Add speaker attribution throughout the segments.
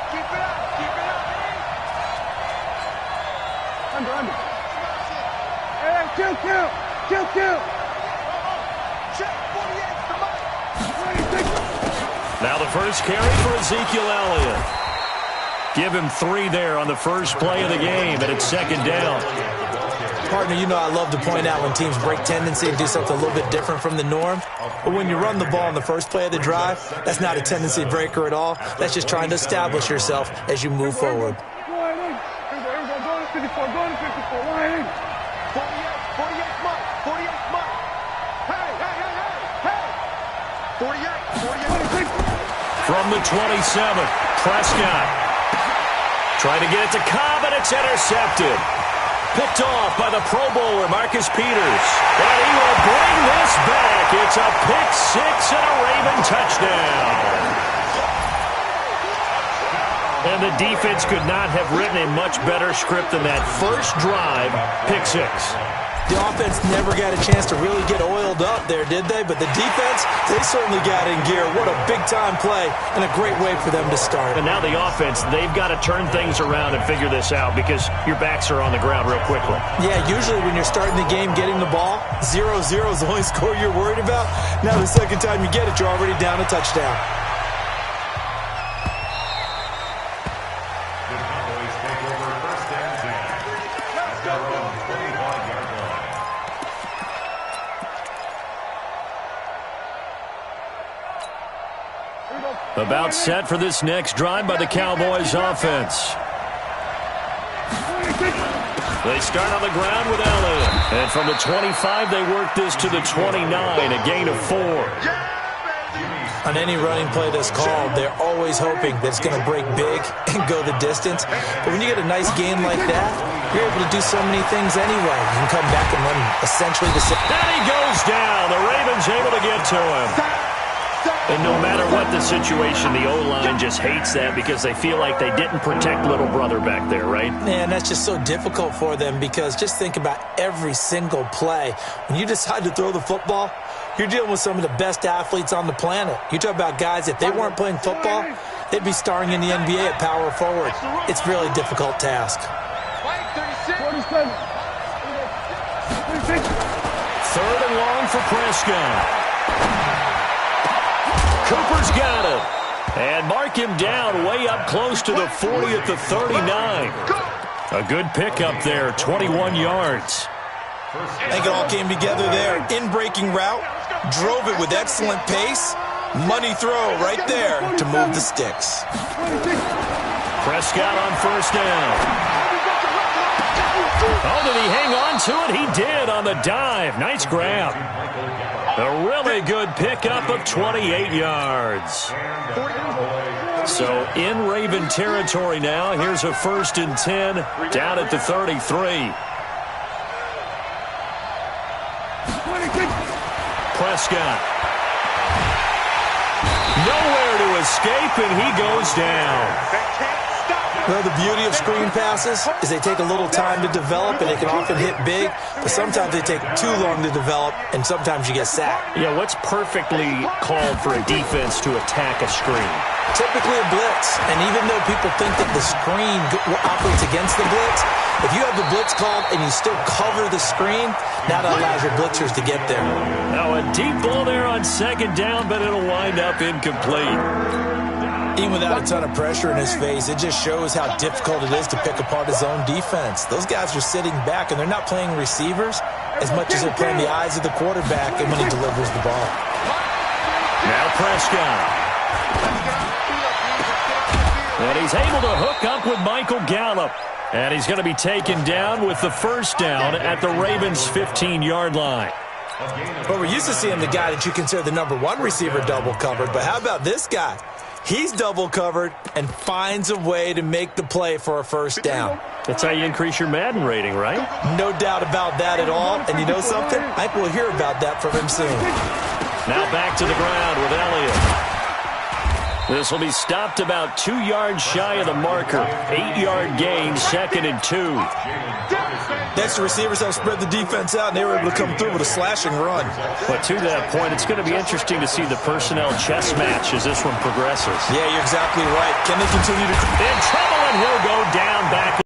Speaker 1: Keep it up. Keep it up.
Speaker 2: Under. Hey, kill.
Speaker 1: Check 48. Come on.
Speaker 3: Now the first carry for Ezekiel Elliott. Give him 3 there on the first play of the game, and it's second down.
Speaker 4: Partner, you know I love to point out when teams break tendency and do something a little bit different from the norm. But when you run the ball on the first play of the drive, that's not a tendency breaker at all. That's just trying to establish yourself as you move forward.
Speaker 2: Go to 54, line in.
Speaker 1: 48, Mike. 48, Mike. Hey. 48.
Speaker 3: From the 27, Prescott. Trying to get it to Cobb, and it's intercepted. Picked off by the Pro Bowler, Marcus Peters. And he will bring this back. It's a pick 6 and a Raven touchdown. And the defense could not have written a much better script than that first drive, pick 6.
Speaker 4: The offense never got a chance to really get oiled up there, did they? But the defense, they certainly got in gear. What a big-time play and a great way for them to start.
Speaker 3: And now the offense, they've got to turn things around and figure this out because your backs are on the ground real quickly.
Speaker 4: Yeah, usually when you're starting the game getting the ball, 0-0 is the only score you're worried about. Now the second time you get it, you're already down a touchdown.
Speaker 3: About set for this next drive by the Cowboys offense. They start on the ground with Elliott. And from the 25, they work this to the 29, a gain of 4.
Speaker 4: On any running play that's called, they're always hoping that it's going to break big and go the distance. But when you get a nice gain like that, you're able to do so many things anyway. You can come back and run essentially the same.
Speaker 3: And he goes down. The Ravens able to get to him. And no matter what the situation, the O-line just hates that because they feel like they didn't protect little brother back there, right?
Speaker 4: Man, that's just so difficult for them because just think about every single play. When you decide to throw the football, you're dealing with some of the best athletes on the planet. You talk about guys, if they weren't playing football, they'd be starring in the NBA at power forward. It's a really difficult task.
Speaker 3: 3rd and long for Prescott. Cooper's got him. And mark him down way up close to the 40 at the 39. A good pickup there, 21 yards.
Speaker 4: I think it all came together there. In-breaking route, drove it with excellent pace. Money throw right there to move the sticks.
Speaker 3: Prescott on first down. Oh, did he hang on to it? He did on the dive. Nice grab. A really good pickup of 28 yards. So in Raven territory now. Here's a 1st and 10 down at the 33. Prescott. Nowhere to escape, and he goes down.
Speaker 4: Well, the beauty of screen passes is they take a little time to develop, and they can often hit big, but sometimes they take too long to develop, and sometimes you get sacked.
Speaker 3: Yeah, what's perfectly called for a defense to attack a screen?
Speaker 4: Typically a blitz, and even though people think that the screen operates against the blitz, if you have the blitz called and you still cover the screen, that allows your blitzers to get there.
Speaker 3: Now a deep ball there on 2nd down, but it'll wind up incomplete.
Speaker 4: Even without a ton of pressure in his face, it just shows how difficult it is to pick apart his own defense. Those guys are sitting back, and they're not playing receivers as much as they're playing the eyes of the quarterback and when he delivers the ball.
Speaker 3: Now Prescott. And he's able to hook up with Michael Gallup. And he's going to be taken down with the 1st down at the Ravens' 15-yard line.
Speaker 4: Well, we're used to seeing the guy that you consider the #1 receiver double covered, but how about this guy? He's double covered and finds a way to make the play for a 1st down.
Speaker 3: That's how you increase your Madden rating, right?
Speaker 4: No doubt about that at all. And you know something? I think we'll hear about that from him soon.
Speaker 3: Now back to the ground with Elliott. This will be stopped about 2 yards shy of the marker. 8-yard gain, 2nd and 2.
Speaker 4: Next, the receivers have spread the defense out, and they were able to come through with a slashing run.
Speaker 3: But to that point, it's going to be interesting to see the personnel chess match as this one progresses.
Speaker 4: Yeah, you're exactly right. Can they continue to...
Speaker 3: In trouble, and he'll go down back.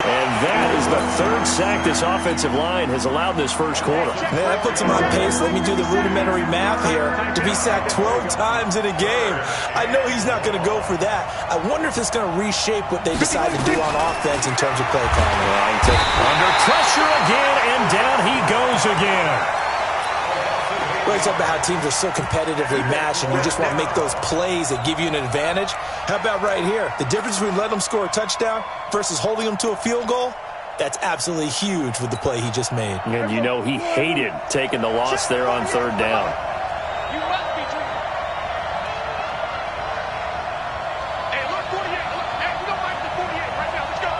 Speaker 3: And that is the 3rd sack this offensive line has allowed this first quarter.
Speaker 4: Man, that puts him on pace. Let me do the rudimentary math here. To be sacked 12 times in a game, I know he's not going to go for that. I wonder if it's going to reshape what they decide to do on offense in terms of play calling.
Speaker 3: Under pressure again, and down he goes again.
Speaker 4: We talk about how teams are so competitively matched, and you just want to make those plays that give you an advantage. How about right here? The difference between letting them score a touchdown versus holding them to a field goal, that's absolutely huge with the play he just made.
Speaker 3: And you know he hated taking the loss there on 3rd down.
Speaker 1: Hey, look, 48. Look, hey, we don't like the 48 right now. Let's go.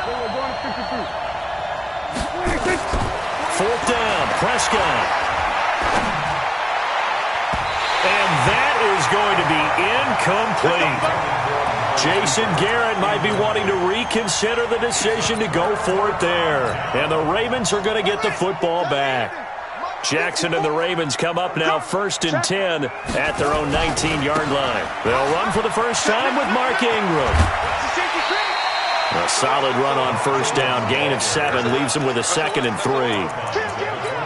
Speaker 2: We're going to 53.
Speaker 3: 4th down, Prescott. And that is going to be incomplete. Jason Garrett might be wanting to reconsider the decision to go for it there. And the Ravens are going to get the football back. Jackson and the Ravens come up now 1st and 10 at their own 19-yard line. They'll run for the first time with Mark Ingram. A solid run on 1st down. Gain of 7 leaves him with a 2nd and 3.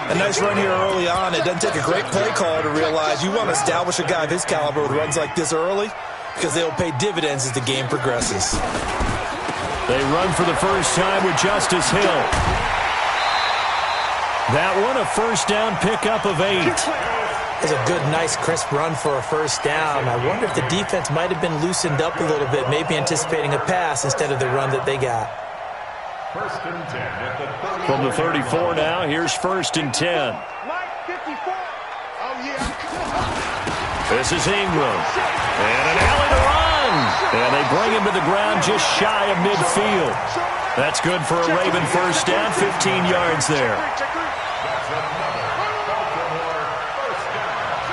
Speaker 4: A nice run here early on. It doesn't take a great play caller to realize you want to establish a guy of his caliber who runs like this early because they'll pay dividends as the game progresses.
Speaker 3: They run for the first time with Justice Hill. That one, a 1st down pickup of 8.
Speaker 4: It's a good, nice, crisp run for a 1st down. I wonder if the defense might have been loosened up a little bit, maybe anticipating a pass instead of the run that they got.
Speaker 3: From the 34 now, here's 1st and 10. This is Ingram. And an alley to run. And they bring him to the ground just shy of midfield. That's good for a Raven 1st down, 15 yards there.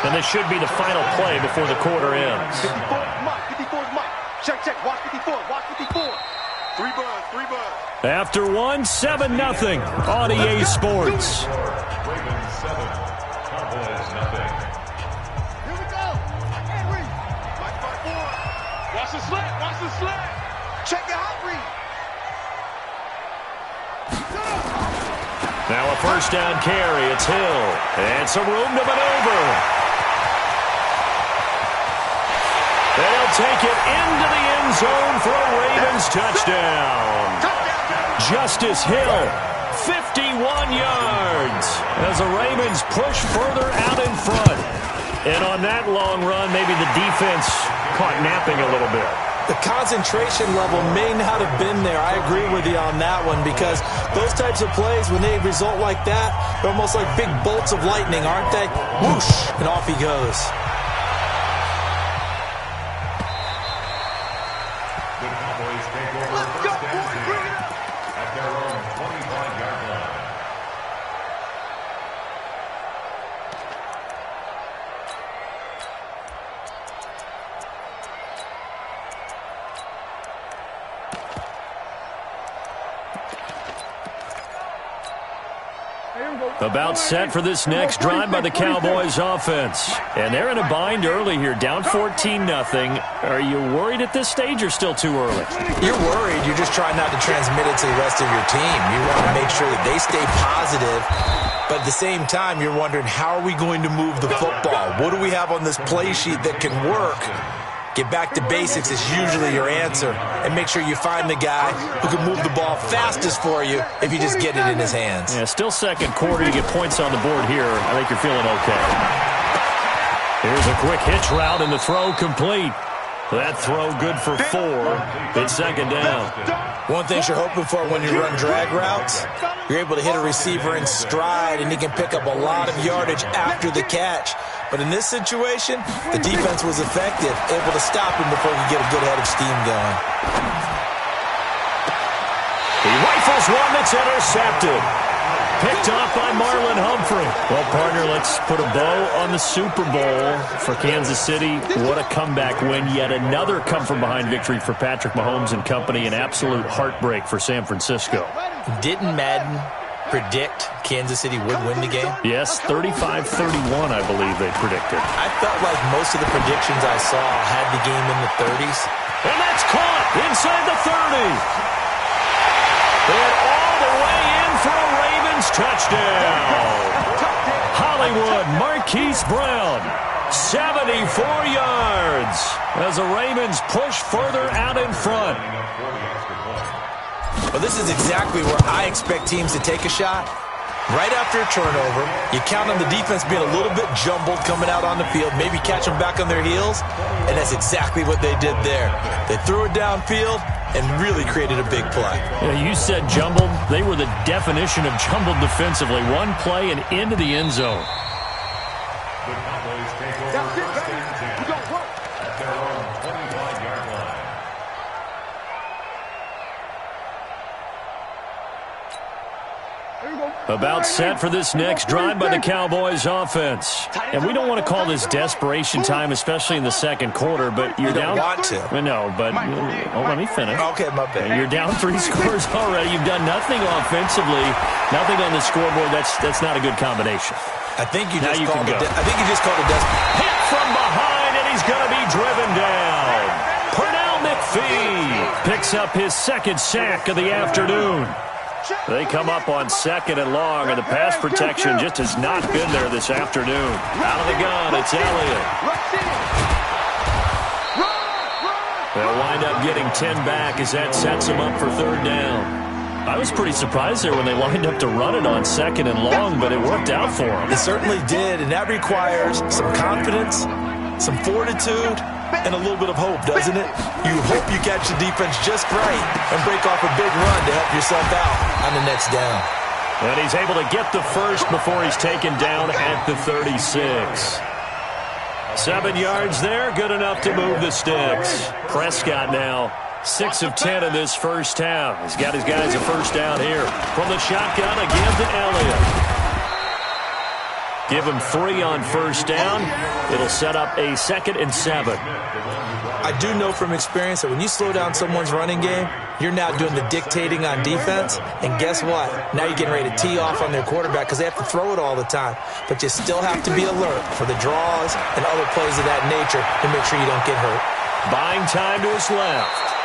Speaker 3: And this should be the final play before the quarter ends.
Speaker 1: 54 is Mike. Check. Watch 54. Watch 54. 3 buzz.
Speaker 3: After 1, 7-0 on EA Sports.
Speaker 1: Here we go. Henry. Mike 5-4. Watch the slant. Check it out, Reed.
Speaker 3: Now a 1st down carry. It's Hill. And some room to maneuver. They'll take it into the end zone for a Ravens touchdown. Justice Hill, 51 yards as the Ravens push further out in front. And on that long run, maybe the defense caught napping a little bit.
Speaker 4: The concentration level may not have been there. I agree with you on that one because those types of plays, when they result like that, they're almost like big bolts of lightning, aren't they? Whoosh, and off he goes.
Speaker 3: About set for this next drive by the Cowboys offense. And they're in a bind early here, down 14-0. Are you worried at this stage or still too early?
Speaker 4: You're worried. You're just trying not to transmit it to the rest of your team. You want to make sure that they stay positive. But at the same time, you're wondering, how are we going to move the football? What do we have on this play sheet that can work? Get back to basics is usually your answer. And make sure you find the guy who can move the ball fastest for you if you just get it in his hands.
Speaker 3: Yeah, still 2nd quarter. You get points on the board here. I think you're feeling okay. Here's a quick hitch route and the throw complete. That throw good for 4. It's 2nd down.
Speaker 4: One thing you're hoping for when you run drag routes, you're able to hit a receiver in stride and he can pick up a lot of yardage after the catch. But in this situation, the defense was effective, able to stop him before he could get a good head of steam going. He rifles one that's intercepted. Picked off by Marlon Humphrey.
Speaker 3: Well, partner, let's put a bow on the Super Bowl for Kansas City. What a comeback win. Yet another come-from-behind victory for Patrick Mahomes and company. An absolute heartbreak for San Francisco.
Speaker 4: Didn't Madden predict Kansas City would win the game?
Speaker 3: Yes, 35-31, I believe they predicted.
Speaker 4: I felt like most of the predictions I saw had the game in the 30s.
Speaker 3: And that's caught inside the 30. And all the way in for a Ravens touchdown. Hollywood Marquise Brown, 74 yards as the Ravens push further out in front.
Speaker 4: Well, this is exactly where I expect teams to take a shot. Right after a turnover, you count on the defense being a little bit jumbled coming out on the field, maybe catch them back on their heels, and that's exactly what they did there. They threw it downfield and really created a big play.
Speaker 3: Yeah, you said jumbled. They were the definition of jumbled defensively. One play and into the end zone.
Speaker 1: That's it, baby. We gon' work.
Speaker 2: At their own 25-yard line.
Speaker 3: About set for this next drive by the Cowboys offense. And we don't want to call this desperation time, especially in the second quarter, but you're down.
Speaker 4: You don't want to.
Speaker 3: No, but let me finish.
Speaker 4: Okay, my bad.
Speaker 3: You're down 3 scores already. You've done nothing offensively, nothing on the scoreboard. That's not a good combination.
Speaker 4: I think you
Speaker 3: Now
Speaker 4: just
Speaker 3: you
Speaker 4: called
Speaker 3: can
Speaker 4: it.
Speaker 3: go.
Speaker 4: I think you just called it desperate.
Speaker 3: Hit from behind, and he's going to be driven down. Pernell McPhee picks up his second sack of the afternoon. They come up on second and long, and the pass protection just has not been there this afternoon. Out of the gun, it's Elliott. They'll wind up getting 10 back as that sets them up for third down. I was pretty surprised there when they lined up to run it on second and long, but it worked out for them.
Speaker 4: It certainly did, and that requires some confidence, some fortitude, and a little bit of hope, doesn't it? You hope you catch the defense just right and break off a big run to help yourself out on the next down.
Speaker 3: And he's able to get the first before he's taken down at the 36. 7 yards there, good enough to move the sticks. Prescott now 6 of 10 in this first half. He's got his guys a first down here. From the shotgun again to Elliott. Give him 3 on first down. It'll set up a 2nd and 7.
Speaker 4: I do know from experience that when you slow down someone's running game, you're now doing the dictating on defense. And guess what? Now you're getting ready to tee off on their quarterback because they have to throw it all the time. But you still have to be alert for the draws and other plays of that nature to make sure you don't get hurt.
Speaker 3: Buying time to his left.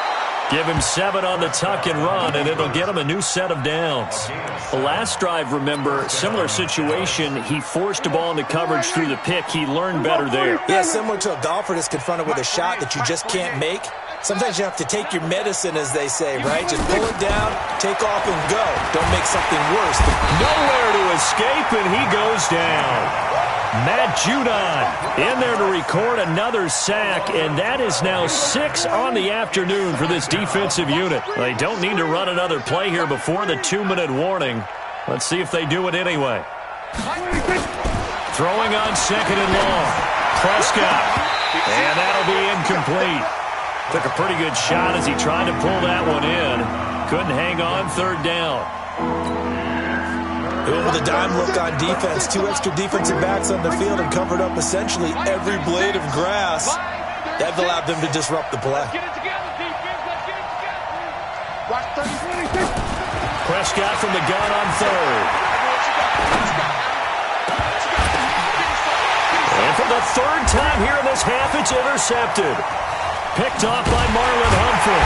Speaker 3: Give him 7 on the tuck and run, and it'll get him a new set of downs. The last drive, remember, similar situation. He forced a ball into coverage through the pick. He learned better there.
Speaker 4: Yeah, similar to a golfer that's confronted with a shot that you just can't make. Sometimes you have to take your medicine, as they say, right? Just pull it down, take off, and go. Don't make something worse.
Speaker 3: Nowhere to escape, and he goes down. Matt Judon in there to record another sack, and that is now 6 on the afternoon for this defensive unit. They don't need to run another play here before the 2-minute warning. Let's see if they do it anyway. Throwing on 2nd and long. Prescott, and that'll be incomplete. Took a pretty good shot as he tried to pull that one in. Couldn't hang on, 3rd down.
Speaker 4: With a dime look on defense, 2 extra defensive backs on the field and covered up essentially every blade of grass. That allowed them to disrupt the play.
Speaker 3: Prescott from the gun on 3rd. And for the 3rd time here in this half, it's intercepted. Picked off by Marlon Humphrey.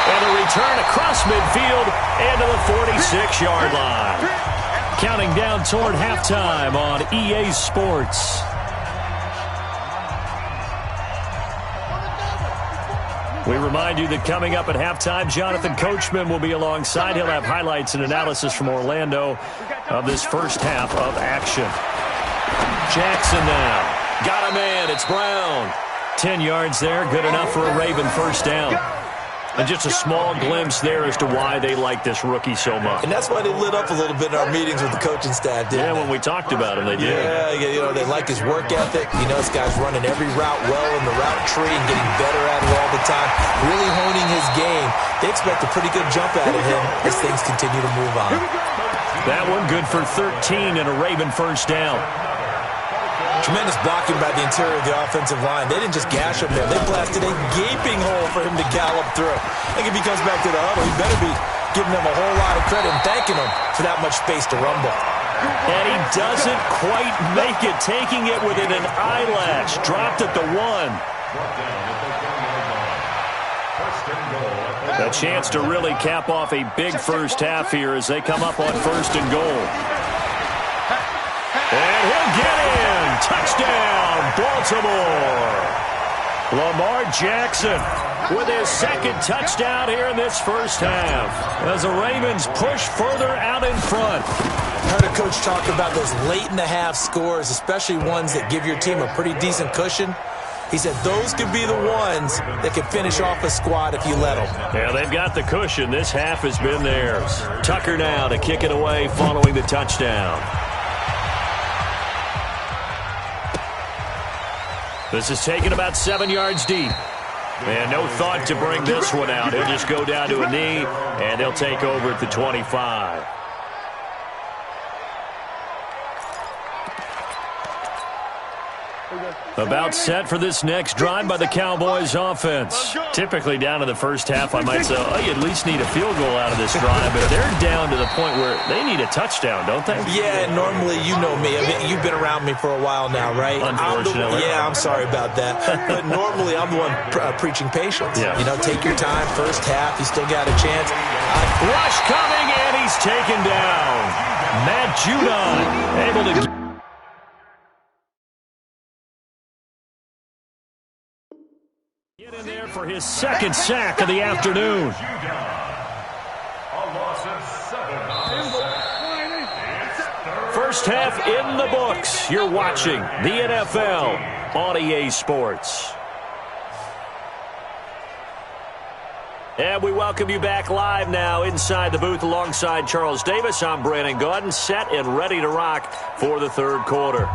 Speaker 3: And a return across midfield and to the 46-yard line. Counting down toward halftime on EA Sports. We remind you that coming up at halftime, Jonathan Coachman will be alongside. He'll have highlights and analysis from Orlando of this first half of action. Jackson now. Got a man. It's Brown. 10 yards there. Good enough for a Raven first down. And just a small glimpse there as to why they like this rookie so much.
Speaker 4: And that's why they lit up a little bit in our meetings with the coaching staff, didn't they?
Speaker 3: When we talked about him, they did.
Speaker 4: Yeah, you know, they like his work ethic. You know, this guy's running every route well in the route tree and getting better at it all the time, really honing his game. They expect a pretty good jump out of him as things continue to move on.
Speaker 3: That one good for 13 and a Raven first down.
Speaker 4: Tremendous blocking by the interior of the offensive line. They didn't just gash him there. They blasted a gaping hole for him to gallop through. I think if he comes back to the huddle, he better be giving them a whole lot of credit and thanking them for that much space to rumble.
Speaker 3: And he doesn't quite make it, taking it within an eyelash. Dropped at the 1. A chance to really cap off a big first half here as they come up on 1st and goal. And he'll get in. Touchdown, Baltimore. Lamar Jackson with his 2nd touchdown here in this first half as the Ravens push further out in front.
Speaker 4: Heard a coach talk about those late-in-the-half scores, especially ones that give your team a pretty decent cushion. He said those could be the ones that could finish off a squad if you let them.
Speaker 3: Yeah, they've got the cushion. This half has been theirs. Tucker now to kick it away following the touchdown. This is taken about 7 yards deep. And no thought to bring this one out. He'll just go down to a knee, and they'll take over at the 25. About set for this next drive by the Cowboys offense. Typically down in the first half, I might say, oh, you at least need a field goal out of this drive. But they're down to the point where they need a touchdown, don't they?
Speaker 4: Yeah, normally, you know me. I mean, you've been around me for a while now, right?
Speaker 3: Unfortunately.
Speaker 4: I'm sorry about that. But normally, I'm the one preaching patience.
Speaker 3: Yeah.
Speaker 4: You know, take your time. First half, you still got a chance.
Speaker 3: Rush coming, and he's taken down. Matt Judon able to get in there for his 2nd sack of the afternoon. First half in the books. You're watching the NFL on EA Sports. And we welcome you back live now inside the booth alongside Charles Davis. I'm Brandon Gaudin, set and ready to rock for the 3rd quarter.